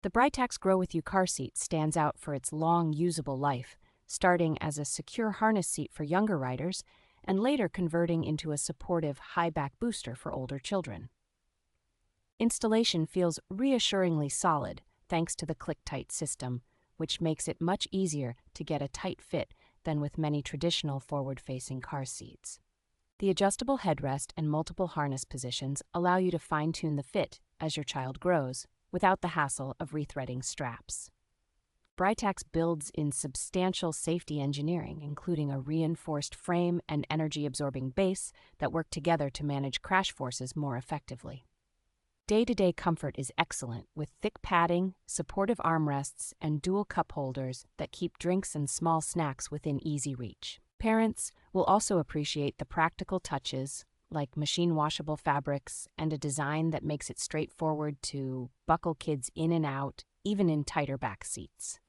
The Britax Grow With You car seat stands out for its long, usable life, starting as a secure harness seat for younger riders and later converting into a supportive high-back booster for older children. Installation feels reassuringly solid thanks to the ClickTight system, which makes it much easier to get a tight fit than with many traditional forward-facing car seats. The adjustable headrest and multiple harness positions allow you to fine-tune the fit as your child grows, without the hassle of rethreading straps. Britax builds in substantial safety engineering, including a reinforced frame and energy-absorbing base that work together to manage crash forces more effectively. Day-to-day comfort is excellent, with thick padding, supportive armrests, and dual cup holders that keep drinks and small snacks within easy reach. Parents will also appreciate the practical touches, like machine-washable fabrics and a design that makes it straightforward to buckle kids in and out, even in tighter back seats.